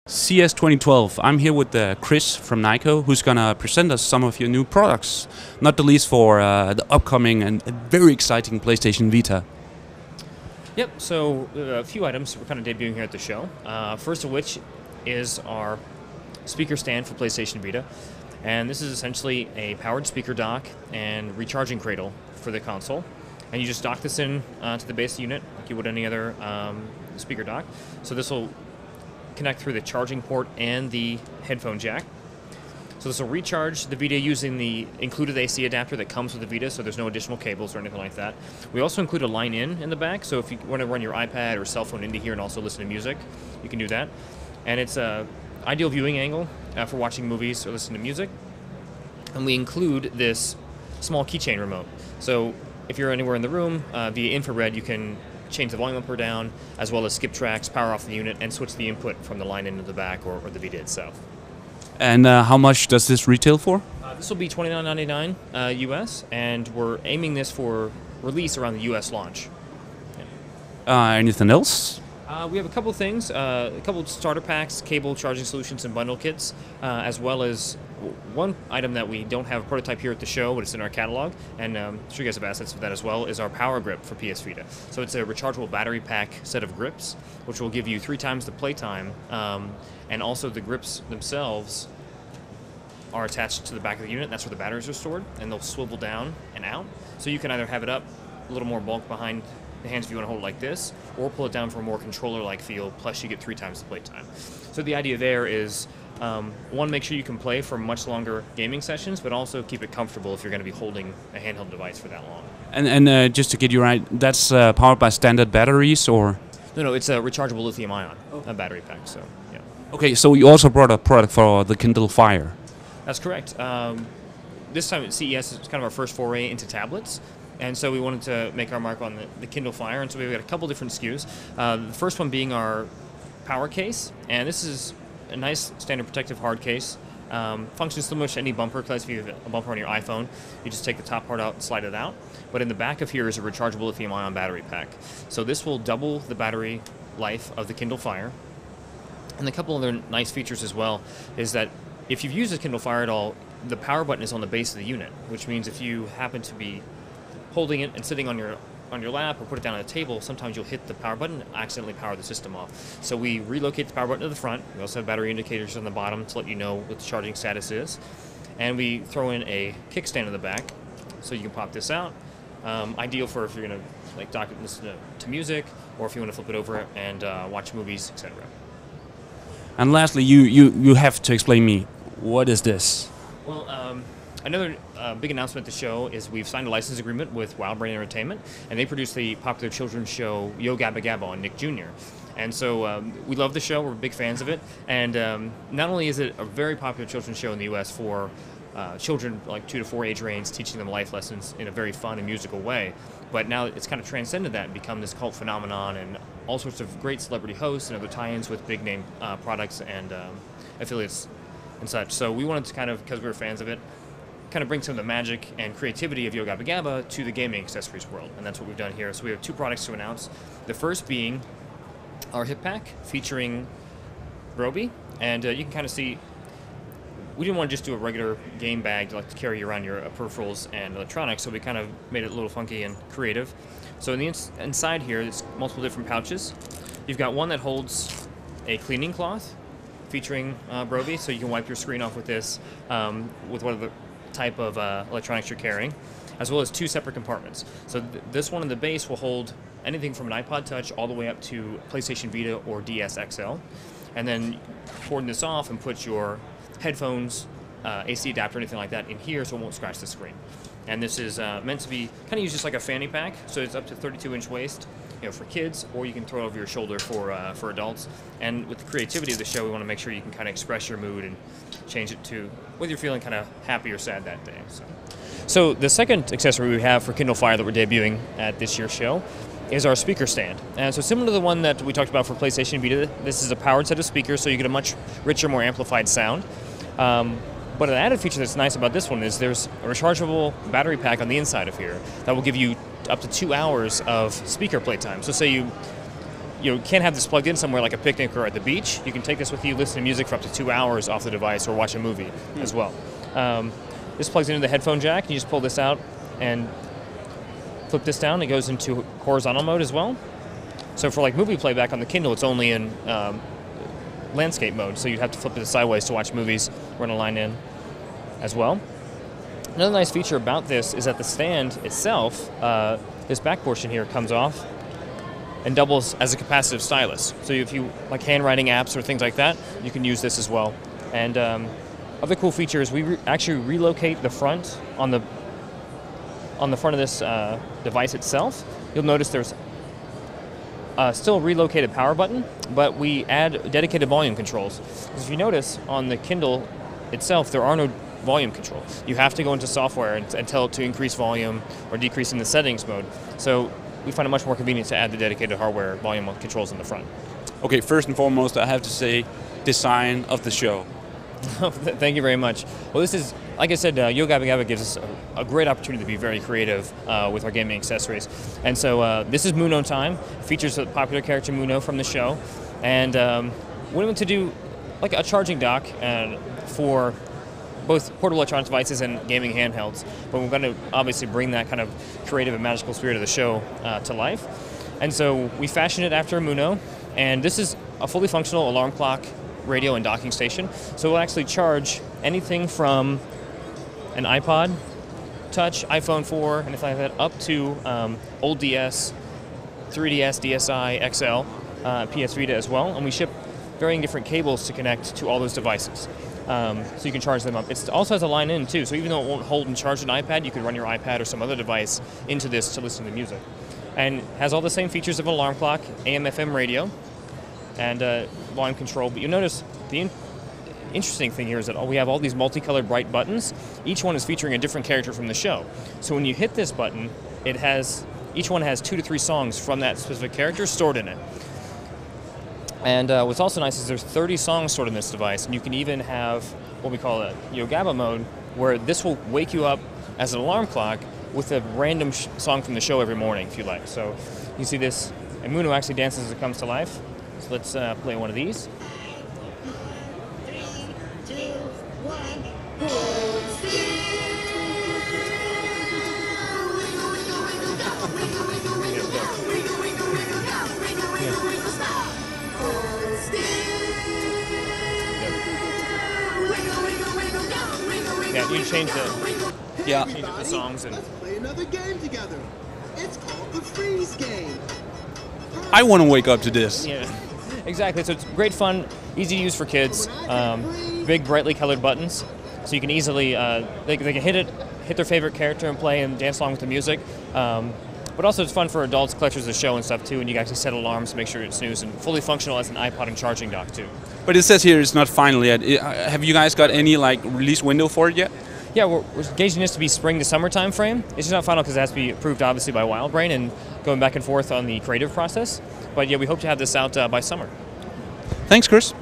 CES 2012. I'm here with Chris from Nyko, who's gonna present us some of your new products, not the least for the upcoming and very exciting PlayStation Vita. Yep, so a few items we're kind of debuting here at the show. First of which is our speaker stand for PlayStation Vita. And this is essentially a powered speaker dock and recharging cradle for the console. And you just dock this in to the base unit like you would any other speaker dock. So this will connect through the charging port and the headphone jack. So this will recharge the Vita using the included AC adapter that comes with the Vita, so there's no additional cables or anything like that. We also include a line in the back, so if you want to run your iPad or cell phone into here and also listen to music, you can do that. And it's an ideal viewing angle for watching movies or listening to music. And we include this small keychain remote. So if you're anywhere in the room, via infrared, you can change the volume up or down, as well as skip tracks, power off the unit, and switch the input from the line into the back or the Vita itself. And how much does this retail for? This will be $29.99 US, and we're aiming this for release around the US launch. Yeah. Anything else? We have a couple of things, a couple of starter packs, cable charging solutions, and bundle kits, as well as one item that we don't have a prototype here at the show, but it's in our catalog, and I'm sure you guys have assets for that as well, is our power grip for PS Vita. So it's a rechargeable battery pack set of grips, which will give you 3 times the playtime, and also the grips themselves are attached to the back of the unit. That's where the batteries are stored, and they'll swivel down and out. So you can either have it up, a little more bulk behind the hands if you want to hold it like this, or pull it down for a more controller-like feel, plus you get 3 times the playtime. So the idea there is, one, make sure you can play for much longer gaming sessions, but also keep it comfortable if you're going to be holding a handheld device for that long. And just to get you right, that's powered by standard batteries, or? No, it's a rechargeable lithium-ion battery pack, so yeah. Okay, so you also brought a product for the Kindle Fire. That's correct. This time at CES, it's kind of our first foray into tablets. And so we wanted to make our mark on the Kindle Fire, and so we've got a couple different SKUs. The first one being our power case, and this is a nice standard protective hard case. Functions similar to any bumper, because if you have a bumper on your iPhone, you just take the top part out and slide it out. But in the back of here is a rechargeable lithium-ion battery pack. So this will double the battery life of the Kindle Fire. And a couple other nice features as well is that if you've used the Kindle Fire at all, the power button is on the base of the unit, which means if you happen to be holding it and sitting on your lap or put it down on a table, sometimes you'll hit the power button and accidentally power the system off. So we relocate the power button to the front. We also have battery indicators on the bottom to let you know what the charging status is. And we throw in a kickstand in the back, so you can pop this out. Ideal for if you're going to like dock it and listen to music, or if you want to flip it over and watch movies, etc. And lastly, you have to explain me, what is this? Well, another big announcement at the show is we've signed a license agreement with Wild Brain Entertainment, and they produce the popular children's show Yo Gabba Gabba on Nick Jr. And so we love the show, we're big fans of it, and not only is it a very popular children's show in the US for children like 2 to 4 age range, teaching them life lessons in a very fun and musical way, but now it's kind of transcended that and become this cult phenomenon, and all sorts of great celebrity hosts and other tie-ins with big name products and affiliates and such. So we wanted to kind of, because we were fans of it, kind of bring some of the magic and creativity of Yo Gabba Gabba to the gaming accessories world, and that's what we've done here. So we have 2 products to announce. The first being our hip pack featuring Broby, and you can kind of see we didn't want to just do a regular game bag to carry around your peripherals and electronics, so we kind of made it a little funky and creative. So in the inside here, there's multiple different pouches. You've got one that holds a cleaning cloth featuring Broby, so you can wipe your screen off with this, with whatever type of electronics you're carrying, as well as 2 separate compartments. So this one in the base will hold anything from an iPod Touch all the way up to PlayStation Vita or DS XL, and then cordon this off and put your headphones, AC adapter, anything like that in here, so it won't scratch the screen. And this is meant to be kind of used just like a fanny pack, so it's up to 32-inch waist, for kids, or you can throw it over your shoulder for adults. And with the creativity of the show, we want to make sure you can kind of express your mood and change it to whether you're feeling kind of happy or sad that day. So the second accessory we have for Kindle Fire that we're debuting at this year's show is our speaker stand. And so similar to the one that we talked about for PlayStation Vita, this is a powered set of speakers, so you get a much richer, more amplified sound. But an added feature that's nice about this one is there's a rechargeable battery pack on the inside of here that will give you up to 2 hours of speaker playtime. So say you can't have this plugged in somewhere like a picnic or at the beach. You can take this with you, listen to music for up to 2 hours off the device, or watch a movie as well. This plugs into the headphone jack, and you just pull this out and flip this down. It goes into horizontal mode as well. So for like movie playback on the Kindle, it's only in landscape mode, so you'd have to flip it sideways to watch movies, run a line in as well. Another nice feature about this is that the stand itself, this back portion here comes off and doubles as a capacitive stylus. So if you like handwriting apps or things like that, you can use this as well. And other cool features, we actually relocate the front on the front of this device itself. You'll notice there's still a relocated power button, but we add dedicated volume controls. Because if you notice on the Kindle itself, there are no volume controls. You have to go into software and tell it to increase volume or decrease in the settings mode. So we find it much more convenient to add the dedicated hardware volume controls in the front. Okay, first and foremost, I have to say, design of the show. Thank you very much. Well, this is, like I said, Yo Gabba Gabba gives us a great opportunity to be very creative with our gaming accessories. And so this is MuNoTime. It features a popular character, Muno, from the show. And we want to do like a charging dock for both portable electronic devices and gaming handhelds. But we're going to obviously bring that kind of creative and magical spirit of the show to life. And so we fashioned it after Muno. And this is a fully functional alarm clock, radio, and docking station. So we'll actually charge anything from an iPod Touch, iPhone 4, anything like that, up to old DS, 3DS, DSi, XL, PS Vita as well. And we ship varying different cables to connect to all those devices. So you can charge them up. It also has a line in too, so even though it won't hold and charge an iPad, you can run your iPad or some other device into this to listen to music. And has all the same features of an alarm clock, AM, FM radio, and volume control. But you notice the interesting thing here is that we have all these multicolored bright buttons. Each one is featuring a different character from the show. So when you hit this button, each one has 2 to 3 songs from that specific character stored in it. And what's also nice is there's 30 songs stored in this device, and you can even have what we call a Yo Gabba mode, where this will wake you up as an alarm clock with a random song from the show every morning, if you like. So you see this, and Muno actually dances as it comes to life. So let's play one of these. 3, 2, 1, Yeah, you change the songs and. Let's play another game together. It's called the Freeze Game. I want to wake up to this. Yeah, exactly. So it's great fun, easy to use for kids. Big, brightly colored buttons, so you can easily they can hit their favorite character and play and dance along with the music. But also it's fun for adults, collectors of the show and stuff too, and you can actually set alarms to make sure it snooze, and fully functional as an iPod and charging dock too. But it says here it's not final yet. Have you guys got any like release window for it yet? Yeah, we're gauging this to be spring to summer time frame. It's just not final because it has to be approved obviously by WildBrain and going back and forth on the creative process. But yeah, we hope to have this out by summer. Thanks, Chris.